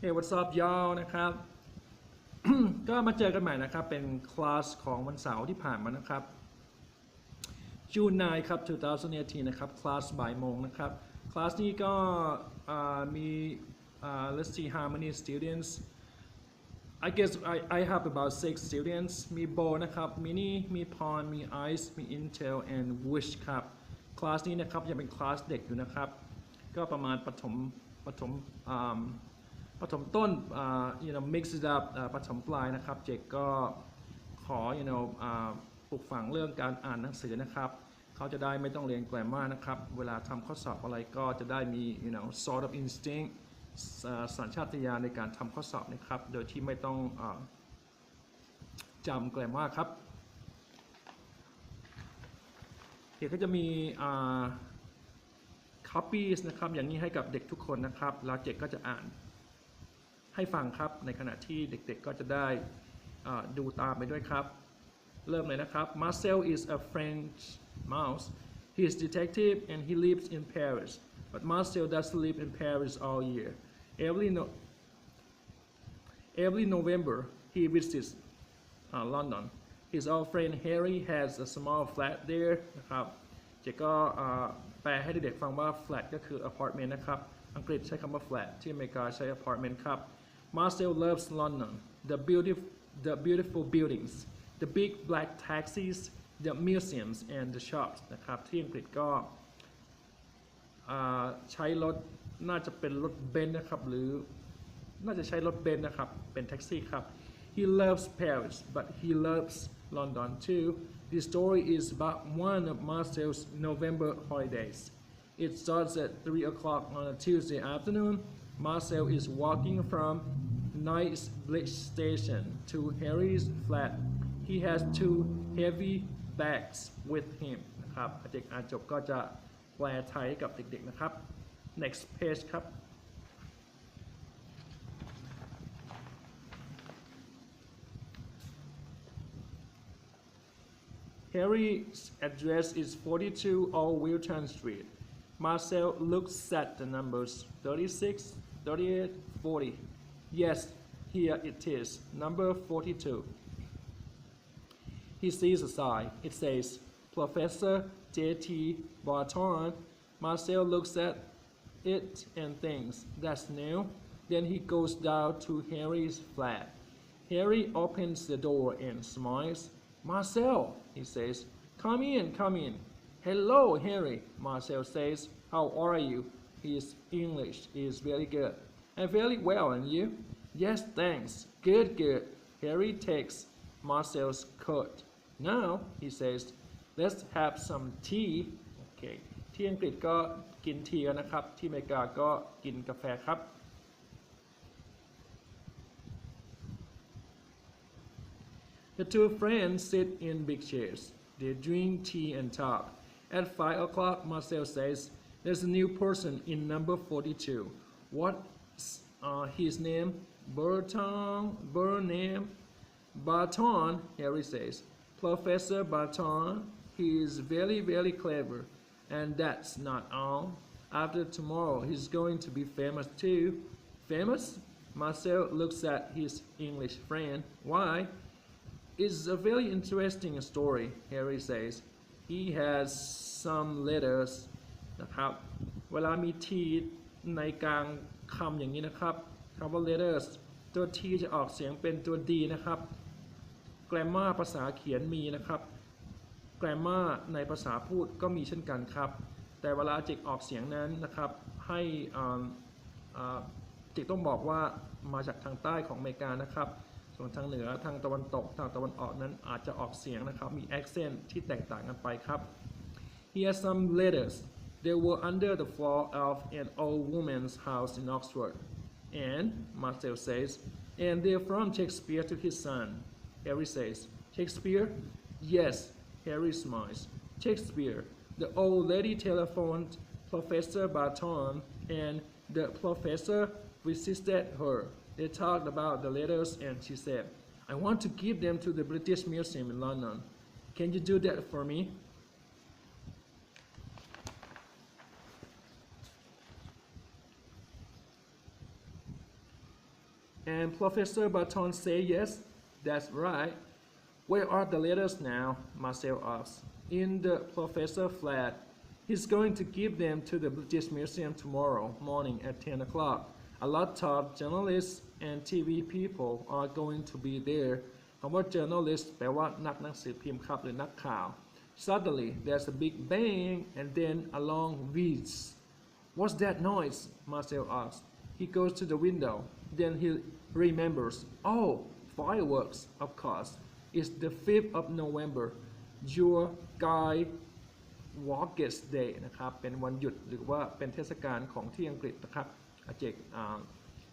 Hey what's up y'allนะครับ ก็มาเจอกันใหม่นะครับเป็นคลาสของวันเสาร์ที่ผ่านมานะครับ June 9ครับ2018นะครับคลาสบ่ายโมงนะครับคลาสนี้ก็มี let's see how many students I guess I have about 6 students มีโบนะครับมินี่มีพรมีไอซ์มี Intel and Wish ครับคลาสนี้นะครับยังเป็นคลาสเด็กอยู่นะครับก็ประมาณปฐมต้นyou know mix it up ปฐมปลายนะครับเจกก็ขอyou know ปลูกฝังเรื่องการอ่านหนังสือนะครับเขาจะได้ไม่ต้องเรียนแกรมมานะครับเวลาทำข้อสอบอะไรก็จะได้มีyou know sort of instinct สัญชาตญาณในการทำข้อสอบนะครับโดยที่ไม่ต้องจำแกรมมาครับเด็กก็จะมีcopies นะครับอย่างนี้ให้กับเด็กทุกคนนะครับแล้วเจกก็จะอ่านให้ฟังครับในขณะที่เด็กๆก็จะได้ดูตามไปด้วยครับเริ่มเลยนะครับ Marcel is a French mouse he is detective and he lives in Paris but Marcel doesn't live in Paris all year every November he visits London his old friend Harry has a small flat there นะครับเจก็แปลให้เด็กๆฟังว่า flat ก็คือ apartment นะครับอังกฤษใช้คำว่า flat ที่อเมริกาใช้ apartment ครับ Marcel loves London the beautiful buildings the big black taxis the museums and the shops นะครับที่อังกฤษก็ใช้รถน่าจะเป็นรถเบนซ์นะครับหรือน่าจะใช้รถเบนซ์นะครับเป็นแท็กซี่ครับ He loves Paris but he loves London too The story is about one of Marcel's November holidays It starts at 3 o'clock on a Tuesday afternoon Marcel is walking from Knightsbridge Station to Harry's flat He has 2 heavy bags with him นะครับอาจารย์อ่านจบก็จะแปลไทยกับเด็กๆนะครับ next page ครับ Harry's address is 42 Old Wilton Street Marcel looks at the numbers 36 38 40 Yes here it is number 42 He sees a sign. It says, Professor J.T. Barton. Marcel looks at it and thinks, that's new. Then he goes down to Harry's flat. Harry opens the door and smiles. Marcel, he says, come in, come in. Hello, Harry, Marcel says. How are you? His English is very good. I'm very well, and you? Yes, thanks. Good, good. Harry takes Marcel's coat. Now, he says, let's have some tea. Okay. ที่อังกฤษก็กินทีกันนะครับที่อเมริกาก็กินกาแฟครับ The two friends sit in big chairs. They drink tea and talk. At 5 o'clock, Marcel says, there's a new person in number 42. What's his name? Barton, Harry says. Professor Barton, he is very, very clever. And that's not all. After tomorrow, he's going to be famous too. Famous? Marcel looks at his English friend. Why? It's a very interesting story, Harry says. He has some letters นะครับเวลามี t ในกลางคำอย่างนี้นะครับคำว่า letters ตัว t จะออกเสียงเป็นตัว d นะครับ grammar ภาษาเขียนมีนะครับ grammar ในภาษาพูดก็มีเช่นกันครับแต่เวลาเจกออกเสียงนั้นนะครับให้เจกต้องบอกว่ามาจากทางใต้ของอเมริกานะครับส่วนทางเหนือทางตะวันตกทางตะวันออกนั้นอาจจะออกเสียงนะครับมี accent ที่แตกต่างกันไปครับ He has some letters they were under the floor of an old woman's house in Oxford and Marcel says and they're from Shakespeare to his son Harry says Shakespeare yes Harry smiles Shakespeare the old lady telephoned Professor Barton and the professor visited her They talked about the letters and she said, I want to give them to the British Museum in London. Can you do that for me? And Professor Barton say yes, that's right. Where are the letters now? Marcel asks. In the professor flat. He's going to give them to the British Museum tomorrow morning at 10 o'clock. A lot of journalists and TV people are going to be there. คำว่า journalist แปลว่านักหนังสือพิมพ์ครับหรือนักข่าว Suddenly there's a big bang and then a long wheeze. What's that noise? Marcel asks. He goes to the window. Then he remembers. Oh, fireworks, of course. It's the 5th of November. Your guy Walkers Day นะครับเป็นวันหยุดหรือว่าเป็นเทศกาลของที่อังกฤษนะครับอาเจก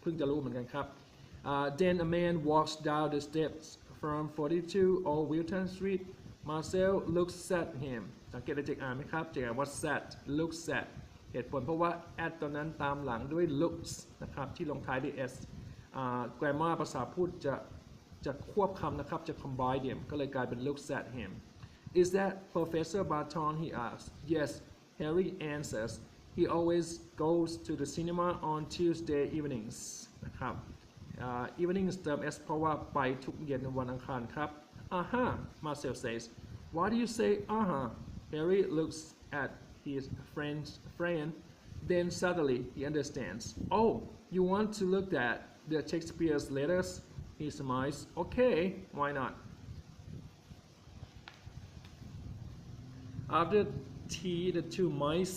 เพิ่งจะรู้เหมือนกันครับ Then a man walks down the steps from 42 Old Wilton Street. Marcel looks at him สังเกตอาเจกอ่านไหมครับเจกอ่านว่า sat looks at เหตุผลเพราะว่า at ตอนนั้นตามหลังด้วย looks นะครับที่ลงท้ายด้วย s grammar ภาษาพูดจะควบคำนะครับจะ combine them ก็เลยกลายเป็น looks at him. Is that Professor Barton? He asks. Yes, Harry answers. He always goes to the cinema on Tuesday evenings. นะครับ evenings เติม s เพราะว่าไปทุกเย็นวันอังคารครับ Aha, Marcel says. Why do you say aha? Harry looks at his friend. Then suddenly he understands. Oh, you want to look at the Shakespeare's letters? He smiles. Okay, why not? After tea the two mice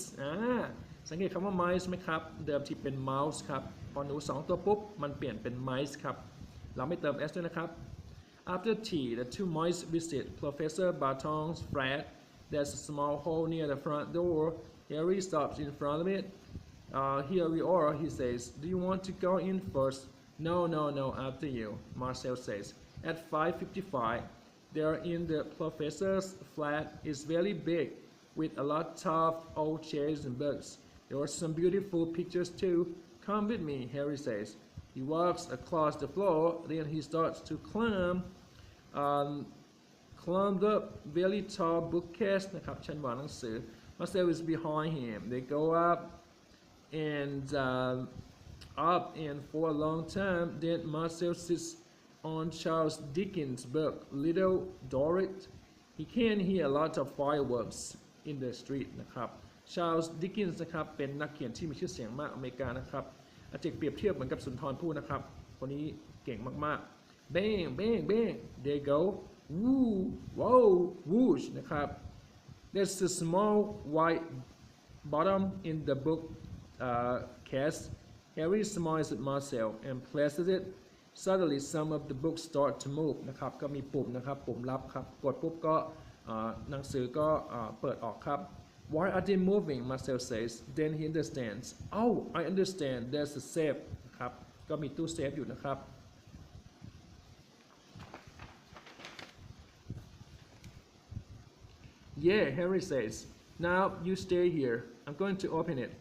สังเกตคำว่า mice ไหมครับเดิมที่เป็น mouse ครับพอหนู2ตัวปุ๊บมันเปลี่ยนเป็น mice ครับเราไม่เติม s ด้วยนะครับ After tea the two mice visit Professor Barton's flat. There's a small hole near the front door. Harry stops in front of it. Here we are, he says. Do you want to go in first? No, after you, Marcel says. At 5:55 there in the professor's flat is very big with a lot of old chairs and books. There are some beautiful pictures too. Come with me, Harry says. He walks across the floor, then he starts to climb up very tall bookcase นะครับชั้นวางหนังสือ Marcel is behind him. They go up and for a long time. Then Marcel sits on Charles Dickens' book, Little Dorrit. He can hear a lot of fireworks in the street นะครับ Charles Dickens นะครับเป็นนักเขียนที่มีชื่อเสียงมากอเมริกานะครับอาจจะเปรียบเทียบเหมือนกับสุนทรภู่นะครับคนนี้เก่งมากๆ Bang bang bang they go woo wow whoosh นะครับ There's a small white bottom in the book case. Harry smiles at Marcel and presses it. Suddenly some of the books start to move นะครับก็มีปุ่มนะครับปุ่มลับครับกดปุ๊บก็หนังสือก็เปิดออกครับ Why are they moving? Marcel says. Then he understands. Oh, I understand. There's a safe นะครับก็มีตู้เซฟอยู่นะครับ Yeah, Harry says. Now you stay here. I'm going to open it.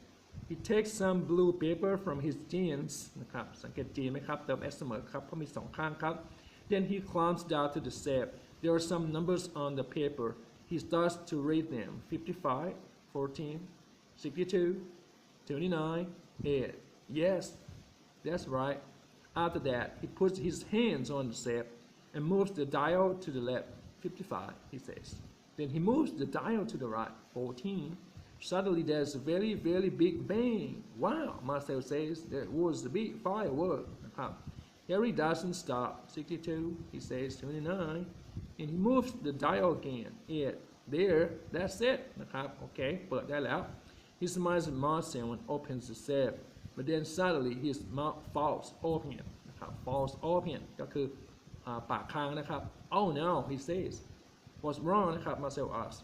He takes some blue paper from his jeans นะครับสังเกตจีนไหมครับเติม s เสมอครับเพราะมี2ข้างครับ Then he climbs down to the safe. There are some numbers on the paper. He starts to read them. 55, 14, 62, 29, 8. Yes, that's right. After that, he puts his hands on the safe and moves the dial to the left. 55, he says. Then he moves the dial to the right. 14. Suddenly there's a very, very big bang. Wow, Marcel says. There was a big firework. Harry doesn't stop. 62, he says. 29. And he moves the dial again. 8. There, that's it. นะครับโอเคเปิดได้แล้ว He smiles at Marcel and opens the safe. But then suddenly his mouth falls open. นะครับ falls open ก็คือปากค้างนะครับ Oh no, he says. What's wrong? นะครับ Marcel asks.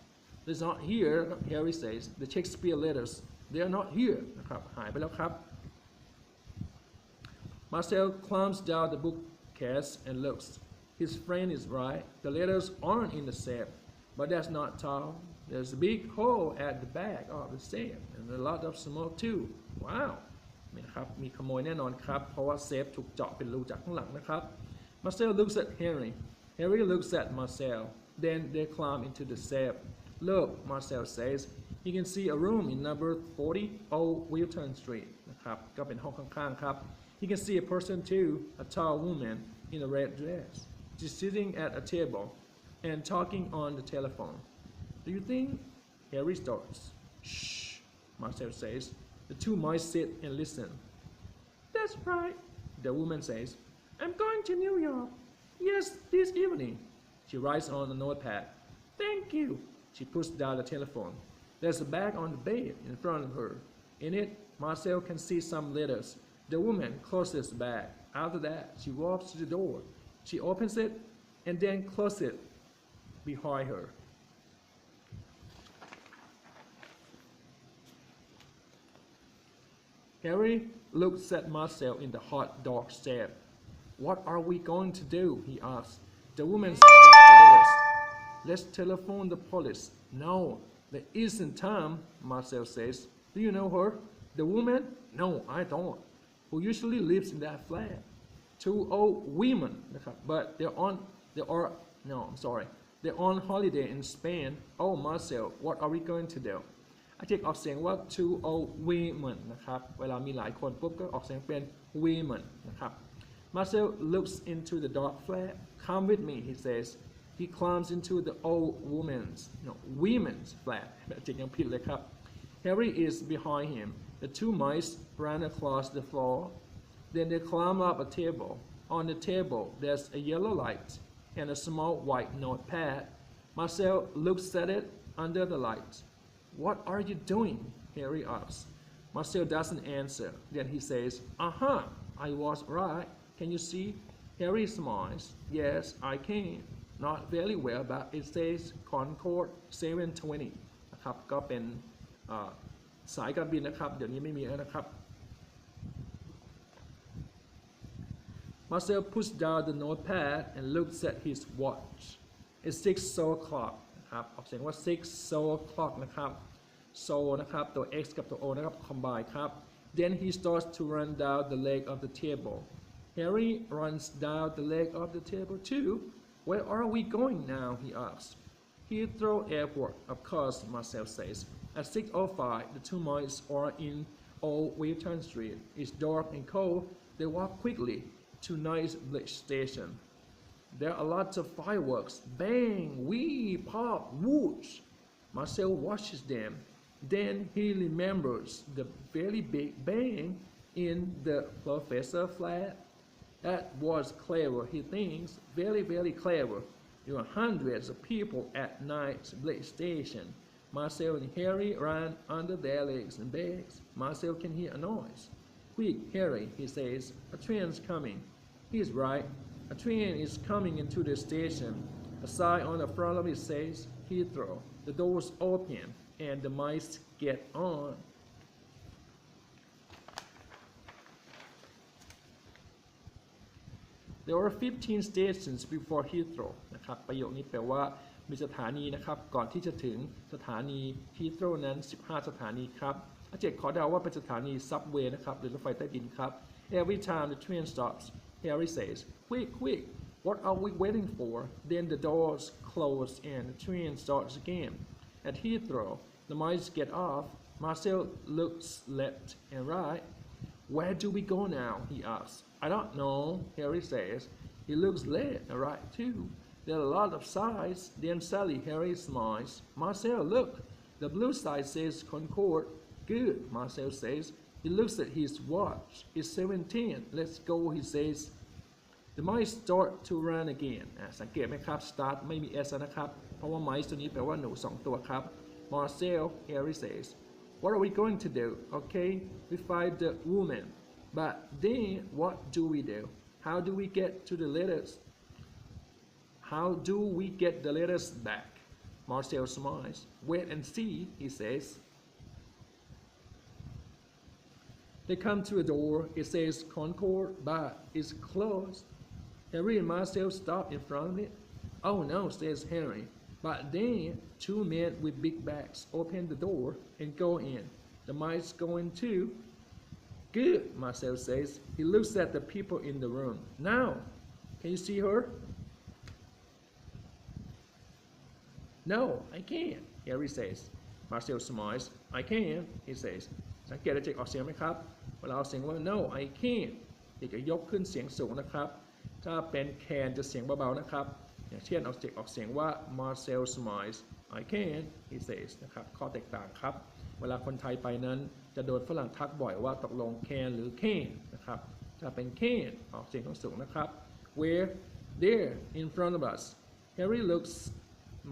It's not here, Harry says. The Shakespeare letters, they are not here. นะครับหายไปแล้วครับ Marcel climbs down the bookcase and looks. His friend is right. The letters aren't in the safe, but that's not all. There's a big hole at the back of the safe and a lot of smoke too. Wow. นะครับมีขโมยแน่นอนครับเพราะว่าเซฟถูกเจาะเป็นรูจากข้างหลังนะครับ Marcel looks at Harry. Harry looks at Marcel. Then they climb into the safe. Look, Marcel says. You can see a room in number 40 Old Wilton Street นะ นะครับก็เป็นห้องข้างๆครับ You can see a person too, a tall woman in a red dress. She's sitting at a table and talking on the telephone. Do you think? Harry starts. Shh, Marcel says. The two mice sit and listen. That's right, the woman says. I'm going to New York. Yes, this evening. She writes on a notepad. Thank you. She puts down the telephone. There's a bag on the bed in front of her. In it, Marcel can see some letters. The woman closes the bag. After that, she walks to the door. She opens it and then closes it behind her. Harry looks at Marcel in the hot, dark stare. What are we going to do? He asks. The woman stops the letters. Let's telephone the police. No, there isn't time, Marcel says. Do you know her? The woman? No, I don't. Who usually lives in that flat? Two old women, but they're on holiday in Spain. Oh, Marcel, what are we going to do? อาจารย์ออกเสียงว่า two old women นะครับเวลามีหลายคนปุ๊บก็ออกเสียงเป็น women นะครับ Marcel looks into the dark flat. Come with me, he says. He climbs into the old women's flat อาจารย์ยังผิดเลยครับ Harry is behind him. The two mice ran across the floor. Then they climb up a table. On the table, there's a yellow light and a small white notepad. Marcel looks at it under the light. What are you doing? Harry asks. Marcel doesn't answer. Then he says, "Uh-huh, I was right. Can you see?" Harry smiles. Yes, I can. Not very well, but it says Concorde 720 นะครับก็เป็นสายการบินนะครับเดี๋ยวนี้ไม่มีแล้วนะครับ Marcel puts down the notepad and looks at his watch. It's 6 o'clock นะครับออกเสียงว่า 6 o'clock นะครับ so นะครับตัว x กับตัว o นะครับ combine ครับ Then he starts to run down the leg of the table. Harry runs down the leg of the table too. Where are we going now? He asks. Heathrow Airport, of course, Marcel says. At 6:05, the two mice are in Old Wilton Street. It's dark and cold. They walk quickly to Knightsbridge Station. There are lots of fireworks. Bang, wee, pop, whoosh. Marcel watches them. Then he remembers the very big bang in the professor flat. That was clever, he thinks. Very, very clever. There were hundreds of people at Knightsbridge Station. Marcel and Harry ran under their legs and bags. Marcel can hear a noise. Quick, Harry, he says. A train's coming. He's right. A train is coming into the station. A sign on the front of it says Heathrow. The doors open and the mice get on. There are 15 stations before Heathrow นะครับประโยคนี้แปลว่ามีสถานีนะครับก่อนที่จะถึงสถานี Heathrow นั้น 15 สถานีครับอาจารย์ขอเดาว่าเป็นสถานี Subway นะครับหรือรถไฟใต้ดินครับ Every time the train stops, Harry says, "Quick, quick! What are we waiting for?" Then the doors close and the train starts again. At Heathrow, the mice get off. Marcel looks left and right. Where do we go now? He asks. I don't know, Harry says. He looks left and right too. There are a lot of signs. Then suddenly Harry smiles. Marcel, look. The blue side says Concorde. Good, Marcel says. He looks at his watch. It's 7:10. Let's go, he says. The mice start to run again. สังเกตไหมครับ start ไม่มี s นะครับเพราะว่า mice ตัวนี้แปลว่าหนู2ตัวครับ Marcel, Harry says. What are we going to do? Okay, we find the woman. But then what do we do? How do we get to the letters? How do we get the letters back? Marcel smiles. Wait and see, he says. They come to a door. It says Concorde, but it's closed. Harry and Marcel stop in front of it. Oh no, says Harry. But then two men with big bags open the door and go in. The mice go in too. Good, Marcel says. He looks at the people in the room. Now, can you see her? No, I can't, Harry says. Marcel smiles. I can, he says. สังเกตได้จากออกเสียงไหมครับ เวลาออกเสียงว่า no I can't เด็กจะยกขึ้นเสียงสูงนะครับถ้าเป็น can จะเสียงเบาๆนะครับอย่างเช่นออกเสียงว่า Marcel smiles I can't he says นะครับข้อแตกต่างครับเวลาคนไทยไปนั้นจะโดนฝรั่งทักบ่อยว่าตกลง can หรือ can't นะครับถ้าเป็น can't ออกเสียงสูงนะครับ where there in front of us Harry looks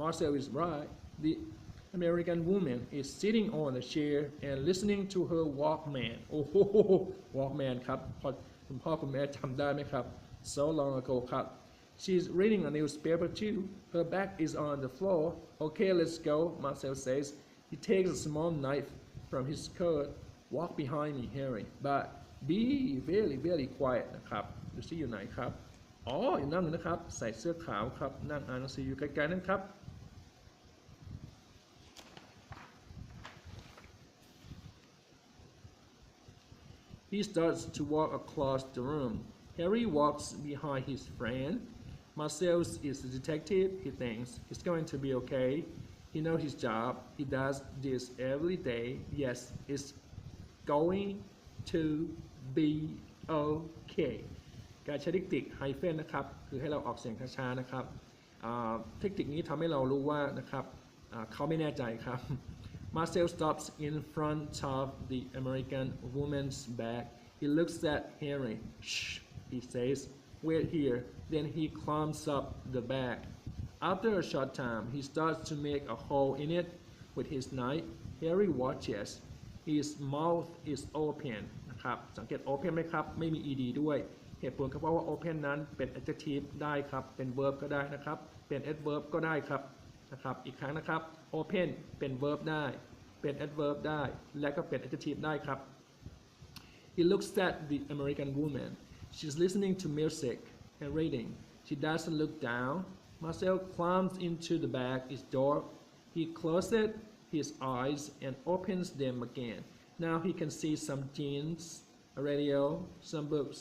Marcel is right the American woman is sitting on a chair and listening to her Walkman โอ้โห Walkman ครับคุณพ่อคุณแม่จำได้ไหมครับ so long ago ครับ she's reading a newspaper too her back is on the floor okay let's go Marcel says he takes a small knife from his skirt walk behind me Harry but be very very quiet นะครับดูซิอยู่ไหนครับอ๋ออยู่นั่งอยู่นะครับใส่เสื้อขาวครับนั่งอ่านหนังสืออยู่ไกลๆนั่นครับ He starts to walk across the room. Harry walks behind his friend. Marcel is a detective. He thinks he's going to be okay. He knows his job. He does this every day. Yes, it's going to be okay. การใช้เทคนิคไฮเฟนนะครับคือให้เราออกเสียงช้าๆนะครับเทคนิคนี้ทำให้เรารู้ว่านะครับเขาไม่แน่ใจครับ Marcel stops in front of the American woman's bag. He looks at Harry. Shh, he says, wait here. Then he climbs up the bag. After a short time, he starts to make a hole in it with his knife. Harry watches. His mouth is open. นะครับสังเกต open ไหมครับไม่มี ed ด้วยเหตุผลก็เพราะว่า open นั้นเป็น adjective ได้ครับเป็น verb ก็ได้นะครับเป็น adverb ก็ได้ครับนะครับอีกครั้งนะครับ open เป็น verb ได้เป็น adverb ได้และก็เป็น adjective ได้ครับ He looks at the American woman. She's listening to music and reading. She doesn't look down. Marcel climbs into the bag. It's dark. He closes his eyes and opens them again. Now he can see some jeans, a radio, some books.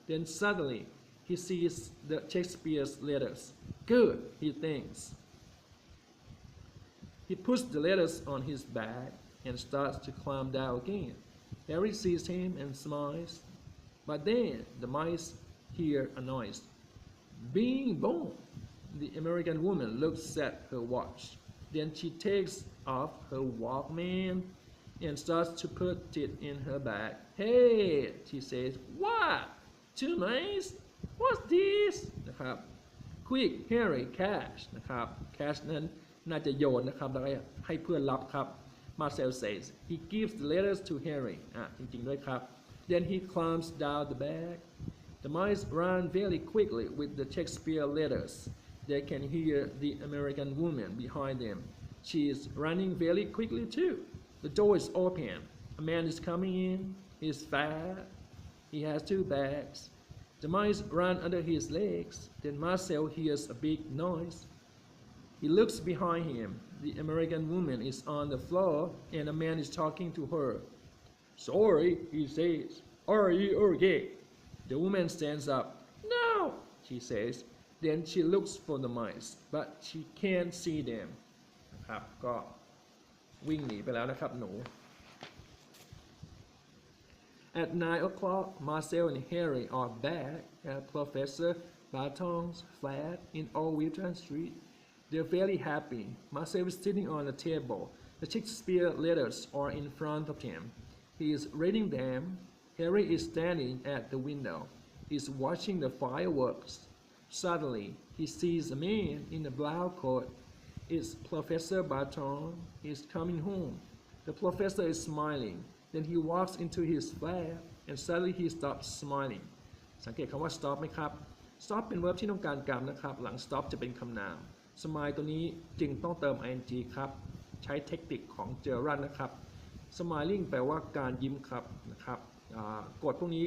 Then suddenly he sees the Shakespeare's letters. Good, he thinks. He puts the letters on his bag and starts to climb down again. Harry sees him and smiles. But then the mice hear a noise. Bing bong! The American woman looks at her watch. Then she takes off her Walkman and starts to put it in her bag. Hey, she says, what? 2 mice? What's this? นะครับ Quick, Harry, catch นะครับ catch นั้นน่าจะโยนนะครับแล้วให้เพื่อนรับครับ Marcel says he gives the letters to Harry จริงๆด้วยครับ then he climbs down the bag the mice run very quickly with the Shakespeare letters they can hear the American woman behind them she is running very quickly too the door is open a man is coming in he's fat he has 2 bags the mice run under his legs then Marcel hears a big noise He looks behind him. The American woman is on the floor and a man is talking to her. Sorry, he says. Are you okay? The woman stands up. No, she says. Then she looks for the mice, but she can't see them. นะครับก็วิ่งหนีไปแล้วนะครับหนู At 9 o'clock, Marcel and Harry are back at Professor Barton's flat in Old Wilton Street. They're very happy. Marcel is sitting on a table. The Shakespeare letters are in front of him. He is reading them. Harry is standing at the window. He's watching the fireworks. Suddenly, he sees a man in a black coat. It's Professor Barton. He's coming home. The professor is smiling. Then he walks into his flat and suddenly he stops smiling. สังเกตคำว่า stop ไหมครับ stop เป็น verb ที่ต้องการกรรมนะครับหลัง stop จะเป็นคำนามsmile ตัวนี้จึงต้องเติม ing ครับใช้เทคนิคของเจอรันนะครับ smiling แปลว่าการยิ้มครับนะครับกฎพวกนี้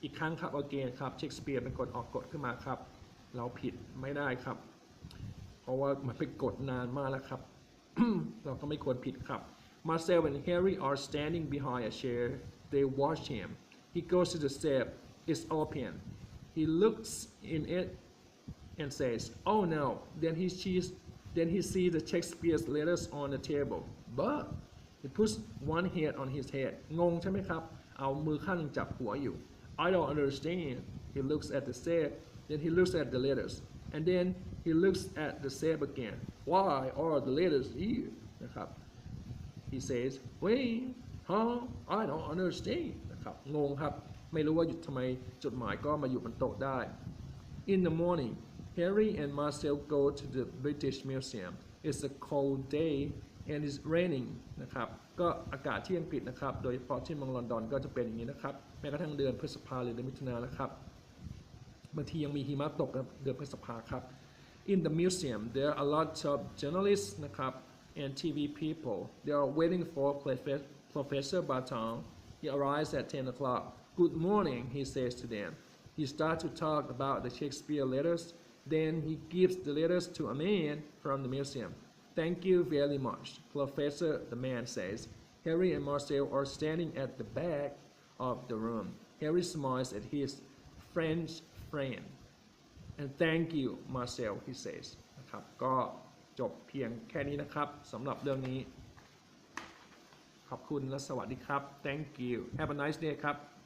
อีกครั้งครับ again ครับเชคสเปียร์เป็นกฎออกกฎขึ้นมาครับเราผิดไม่ได้ครับเพราะว่ามันเป็นกฎนานมากแล้วครับ เราก็ไม่ควรผิดครับ Marcel and Harry are standing behind a chair they watch him he goes to the step it's open he looks in it and says, "Oh no!" Then he sees the Shakespeare's letters on the table. But he puts one hand on his head. งงใช่ไหมครับ เอามือข้างหนึ่งจับหัวอยู่ I don't understand he looks at the safe then he looks at the letters and then he looks at the safe again why are the letters here นะครับ he says wait huh I don't understand นะครับงงครับไม่รู้ว่าหยุดทำไมจดหมายก็มาอยู่บนโต๊ะได้ In the morning Harry and Marcel go to the British Museum it's a cold day and it's raining นะครับก็อากาศที่อังกฤษนะครับโดยเฉพาะที่เมืองลอนดอนก็จะเป็นอย่างนี้นะครับแม้กระทั่งเดือนพฤษภาหรือเดือนมิถุนายนนะครับบางทียังมีหิมะตกเดือนพฤษภาครับ In the museum there are a lot of journalists นะครับ and TV people they are waiting for Professor Barton he arrives at 10 o'clock good morning he says to them he starts to talk about the Shakespeare letters then he gives the letters to a man from the museum Thank you very much, Professor, the man says. Harry and Marcel are standing at the back of the room. Harry smiles at his French friend. And thank you, Marcel, he says. นะครับก็จบเพียงแค่นี้นะครับสำหรับเรื่องนี้ขอบคุณและสวัสดีครับ Thank you. Have a nice day ครับ